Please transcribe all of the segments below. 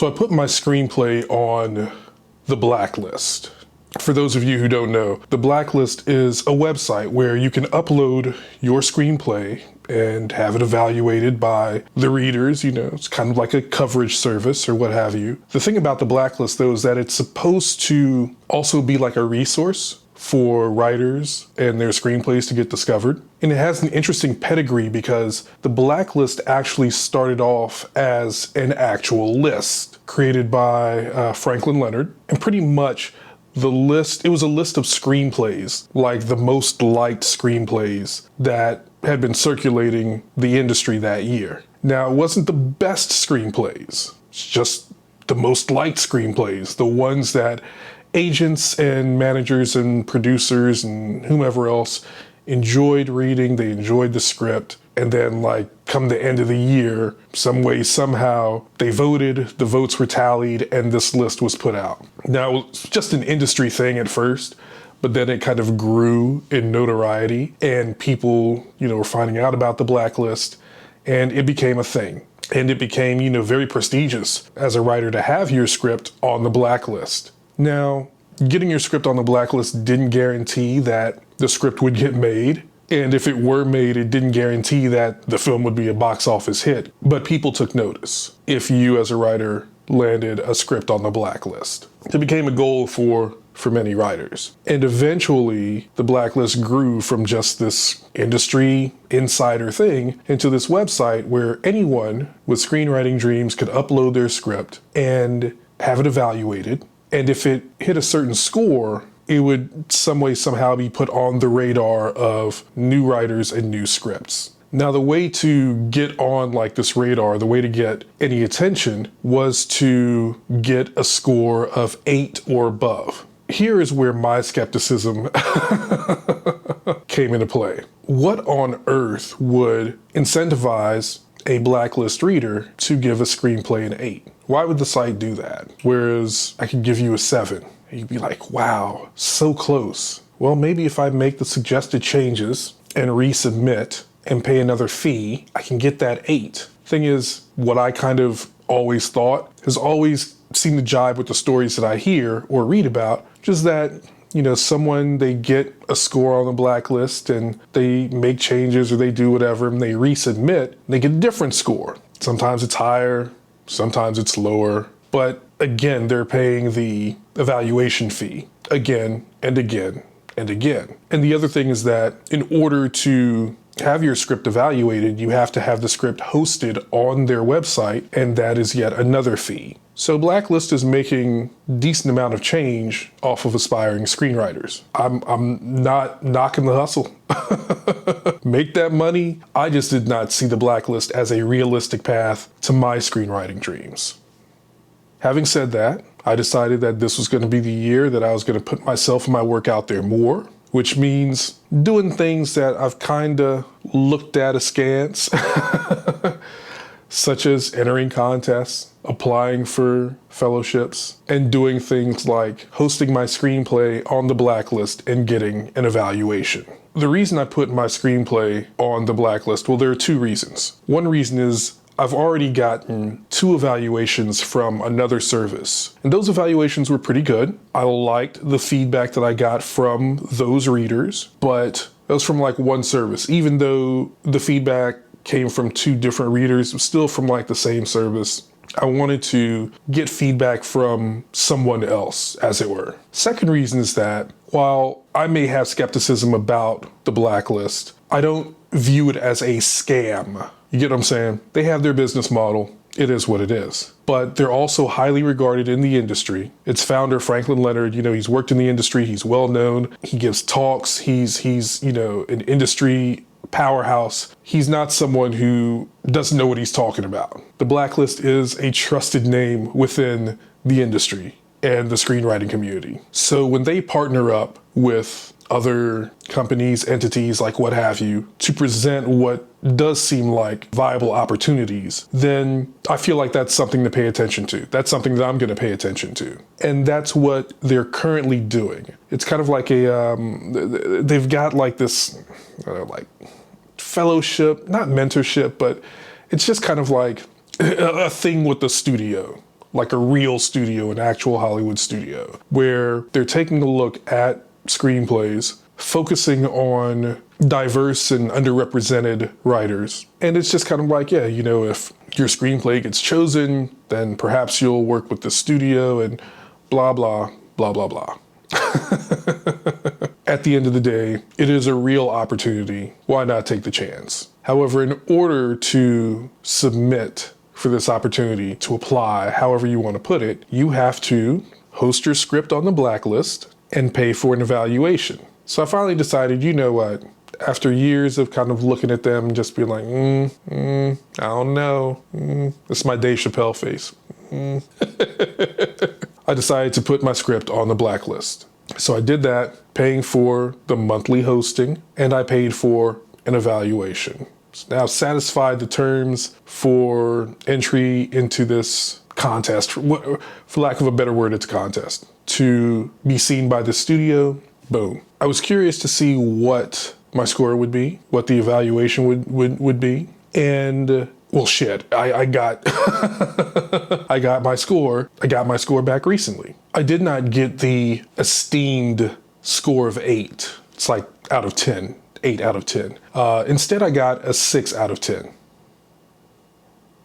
So I put my screenplay on the blacklist. For those of you who don't know, the blacklist is a website where you can upload your screenplay and have it evaluated by the readers. You know, it's kind of like a coverage service or what have you. The thing about the blacklist, though, is that it's supposed to also be like a resource for writers and their screenplays to get discovered. And it has an interesting pedigree because the blacklist actually started off as an actual list created by Franklin Leonard. And pretty much the list, it was a list of screenplays, like the most liked screenplays that had been circulating the industry that year. Now, it wasn't the best screenplays, it's just the most liked screenplays, the ones that agents and managers and producers and whomever else enjoyed reading, they enjoyed the script, and then like come the end of the year, some way, somehow, they voted, the votes were tallied, and this list was put out. Now, it was just an industry thing at first, but then it kind of grew in notoriety, and people, you know, were finding out about the blacklist, and it became a thing. And it became, you know, very prestigious as a writer to have your script on the blacklist. Now, getting your script on the blacklist didn't guarantee that the script would get made. And if it were made, it didn't guarantee that the film would be a box office hit. But people took notice if you as a writer landed a script on the blacklist. It became a goal for many writers. And eventually, the blacklist grew from just this industry insider thing into this website where anyone with screenwriting dreams could upload their script and have it evaluated. And if it hit a certain score, it would some way, somehow be put on the radar of new writers and new scripts. Now, the way to get on like this radar, the way to get any attention was to get a score of 8 or above. Here is where my skepticism came into play. What on earth would incentivize a blacklist reader to give a screenplay an 8? Why would the site do that? Whereas I could give you a 7. You'd be like, wow, so close. Well, maybe if I make the suggested changes and resubmit and pay another fee, I can get that 8. Thing is, what I kind of always thought has always seemed to jibe with the stories that I hear or read about, just that, you know, someone, they get a score on the blacklist and they make changes or they do whatever and they resubmit, and they get a different score. Sometimes it's higher, sometimes it's lower, but again, they're paying the evaluation fee again and again and again. And the other thing is that in order to have your script evaluated, you have to have the script hosted on their website, and that is yet another fee. So Blacklist is making a decent amount of change off of aspiring screenwriters. I'm not knocking the hustle. Make that money. I just did not see the Blacklist as a realistic path to my screenwriting dreams. Having said that, I decided that this was going to be the year that I was going to put myself and my work out there more, which means doing things that I've kind of looked at askance, such as entering contests, applying for fellowships, and doing things like hosting my screenplay on the Blacklist and getting an evaluation. The reason I put my screenplay on the Blacklist, well, there are 2 reasons. One reason is I've already gotten 2 evaluations from another service, and those evaluations were pretty good. I liked the feedback that I got from those readers, but that was from like one service. Even though the feedback came from 2 different readers, it was still from like the same service. I wanted to get feedback from someone else, as it were. Second reason is that while I may have skepticism about the Blacklist, I don't view it as a scam. You get what I'm saying? They have their business model. It is what it is. But they're also highly regarded in the industry. Its founder, Franklin Leonard, you know, he's worked in the industry. He's well known. He gives talks. He's you know, an industry powerhouse. He's not someone who doesn't know what he's talking about. The Blacklist is a trusted name within the industry and the screenwriting community. So when they partner up with other companies, entities, like what have you, to present what does seem like viable opportunities, then I feel like that's something to pay attention to. That's something that I'm going to pay attention to. And that's what they're currently doing. It's kind of like a, they've got like this, like fellowship, not mentorship, but it's just kind of like a thing with the studio. like a real studio, an actual Hollywood studio, where they're taking a look at screenplays, focusing on diverse and underrepresented writers. And it's just kind of like, yeah, you know, if your screenplay gets chosen, then perhaps you'll work with the studio and blah, blah, blah, blah, blah. At the end of the day, it is a real opportunity. Why not take the chance? However, in order to submit for this opportunity, to apply, however you want to put it, you have to host your script on the blacklist and pay for an evaluation. So I finally decided, you know what? After years of kind of looking at them and just being like, I don't know. It's my Dave Chappelle face. I decided to put my script on the blacklist. So I did that, paying for the monthly hosting, and I paid for an evaluation. So now satisfied the terms for entry into this contest, for lack of a better word, it's a contest, to be seen by the studio, boom. I was curious to see what my score would be, what the evaluation would be, and well, shit, I got I got my score back recently. I did not get the esteemed score of 8. It's like out of 10, 8 out of 10. Instead, I got a 6 out of 10.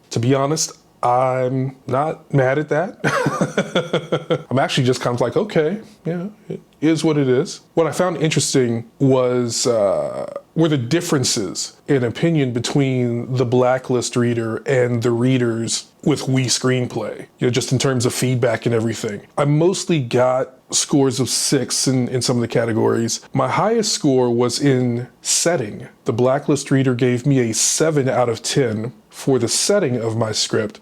To be honest, I'm not mad at that. I'm actually just kind of like, okay, yeah, it is what it is. What I found interesting was were the differences in opinion between the blacklist reader and the readers with We Screenplay, you know, just in terms of feedback and everything. I mostly got scores of 6 in some of the categories. My highest score was in setting. The blacklist reader gave me a 7 out of 10 for the setting of my script.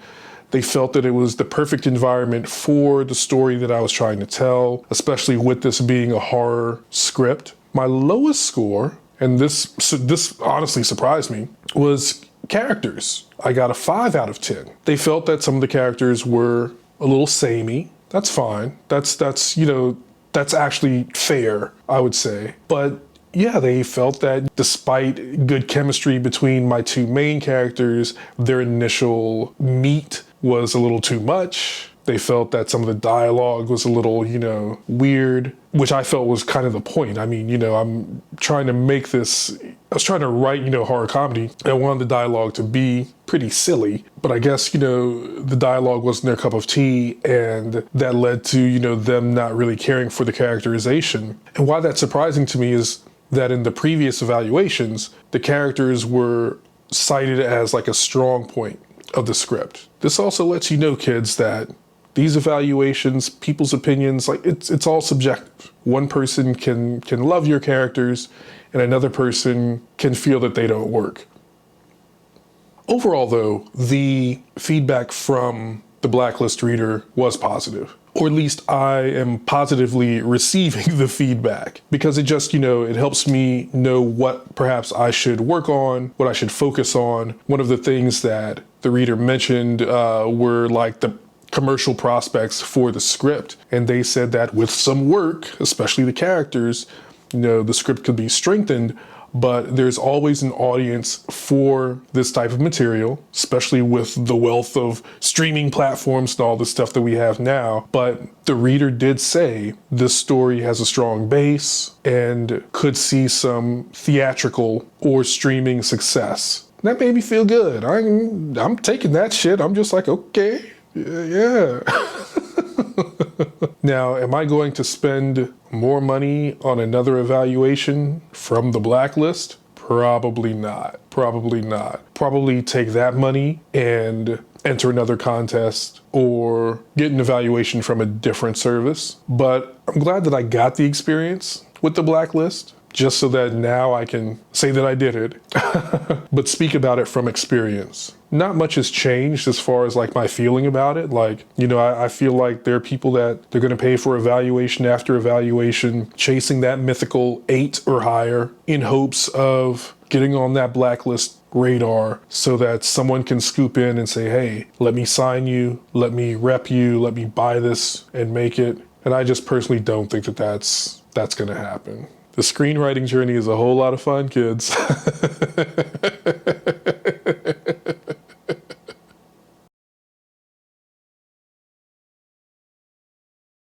They felt that it was the perfect environment for the story that I was trying to tell, especially with this being a horror script. My lowest score, and this honestly surprised me, was characters. I got a 5 out of 10. They felt that some of the characters were a little samey. That's fine. That's you know, that's actually fair, I would say. But yeah, they felt that despite good chemistry between my two main characters, their initial meet was a little too much. They felt that some of the dialogue was a little, you know, weird, which I felt was kind of the point. I mean, you know, I'm trying to make this, I was trying to write, you know, horror comedy. I wanted the dialogue to be pretty silly, but I guess, you know, the dialogue wasn't their cup of tea, and that led to, you know, them not really caring for the characterization. And why that's surprising to me is that in the previous evaluations, the characters were cited as like a strong point of the script. This also lets you know, kids, that these evaluations, people's opinions, like it's all subjective. One person can love your characters and another person can feel that they don't work. Overall though, the feedback from the blacklist reader was positive. Or at least I am positively receiving the feedback, because it just, you know, it helps me know what perhaps I should work on, what I should focus on. One of the things that the reader mentioned were like the commercial prospects for the script. And they said that with some work, especially the characters, you know, the script could be strengthened, but there's always an audience for this type of material, especially with the wealth of streaming platforms and all the stuff that we have now. But the reader did say this story has a strong base and could see some theatrical or streaming success. That made me feel good. I'm taking that shit. I'm just like, okay, yeah. Now, am I going to spend more money on another evaluation from the blacklist? Probably not. Probably not. Probably take that money and enter another contest or get an evaluation from a different service. But I'm glad that I got the experience with the blacklist, just so that now I can say that I did it, but speak about it from experience. Not much has changed as far as like my feeling about it. Like, you know, I feel like there are people that they're gonna pay for evaluation after evaluation, chasing that mythical 8 or higher in hopes of getting on that blacklist radar so that someone can scoop in and say, hey, let me sign you, let me rep you, let me buy this and make it. And I just personally don't think that that's gonna happen. The screenwriting journey is a whole lot of fun, kids.